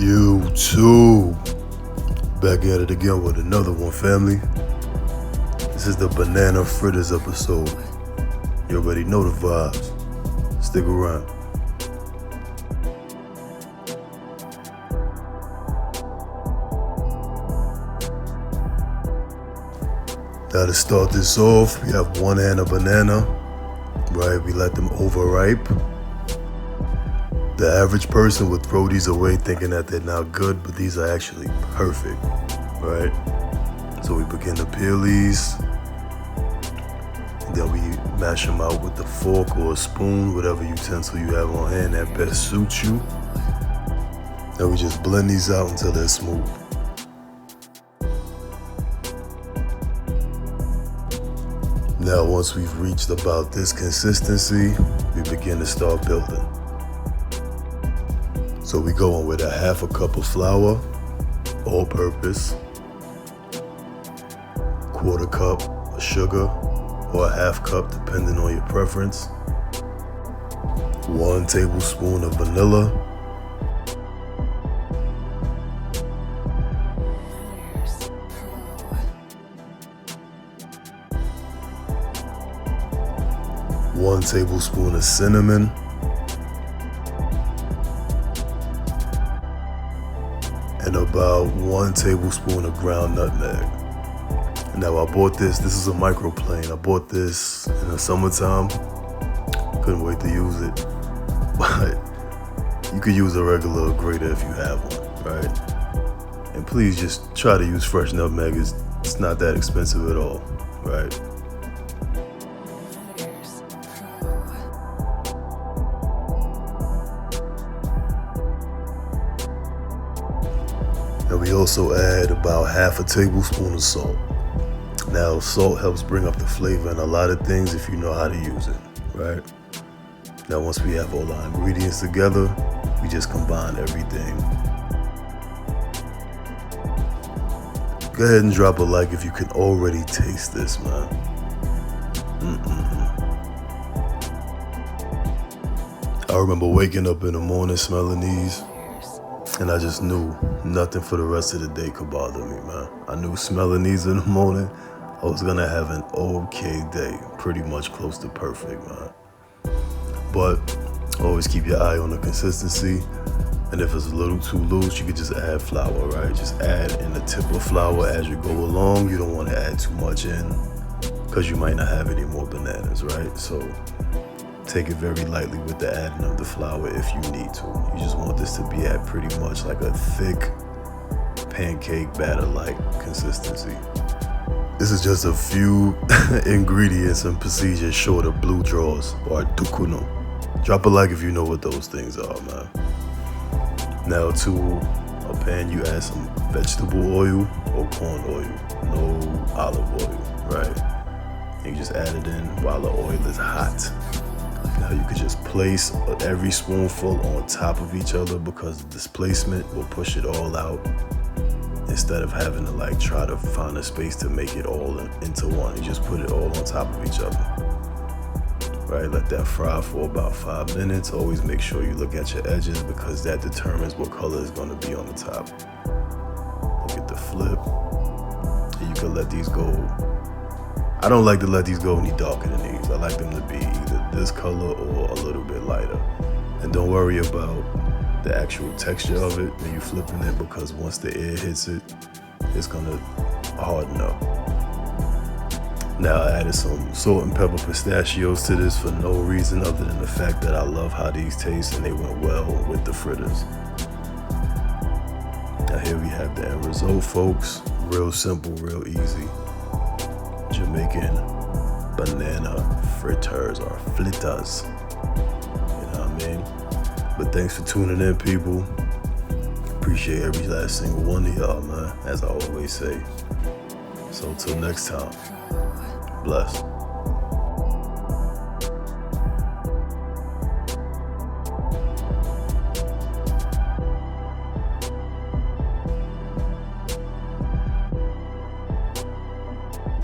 You too. Back at it again with another one, family. This is the Banana Fritters episode. You already know the vibes. Stick around. Now to start this off, we have 1 hand of banana, right? We let them overripe. The average person would throw these away thinking that they're not good, but these are actually perfect, right? So we begin to peel these, and then we mash them out with a fork or a spoon, whatever utensil you have on hand that best suits you. Then we just blend these out until they're smooth. Now, once we've reached about this consistency, we begin to start building. So we go in with a 1/2 cup of flour, all purpose, 1/4 cup of sugar, or a 1/2 cup depending on your preference, 1 tablespoon of vanilla, 1 tablespoon of cinnamon, and about 1 tablespoon of ground nutmeg. Now I bought this is a microplane. I bought this in the summertime. Couldn't wait to use it. But you could use a regular grater if you have one, right? And please just try to use fresh nutmeg. It's not that expensive at all, right? And we also add about 1/2 tablespoon of salt. Now, salt helps bring up the flavor in a lot of things if you know how to use it, right? Now, once we have all our ingredients together, we just combine everything. Go ahead and drop a like if you can already taste this, man. I remember waking up in the morning smelling these, and I just knew nothing for the rest of the day could bother me, man. I knew smelling these in the morning, I was gonna have an okay day, pretty much close to perfect, man. But always keep your eye on the consistency, and if it's a little too loose, you could just add flour, right? Just add in the tip of flour as you go along. You don't want to add too much in, because you might not have any more bananas, right? So take it very lightly with the adding of the flour if you need to. You just want this to be at pretty much like a thick pancake batter-like consistency. This is just a few ingredients and procedures short of blue draws or dukuno. Drop a like if you know what those things are, man. Now to a pan, you add some vegetable oil or corn oil, no olive oil, right? And you just add it in while the oil is hot. Now you could just place every spoonful on top of each other, because the displacement will push it all out, instead of having to like try to find a space to make it all into one. You just put it all on top of each other, right? Let that fry for about 5 minutes. Always make sure you look at your edges, because that determines what color is going to be on the top. Look at the flip, and you can let these go. I don't like to let these go any darker than these. I like them to be either this color or a little bit lighter. And don't worry about the actual texture of it when you're flipping it, because once the air hits it, it's gonna harden up. Now I added some salt and pepper pistachios to this for no reason other than the fact that I love how these taste, and they went well with the fritters. Now here we have the end result, folks. Real simple, real easy. Jamaican banana fritters or fritters. You know what I mean? But thanks for tuning in, people. Appreciate every last single one of y'all, man, as I always say. So till next time, bless.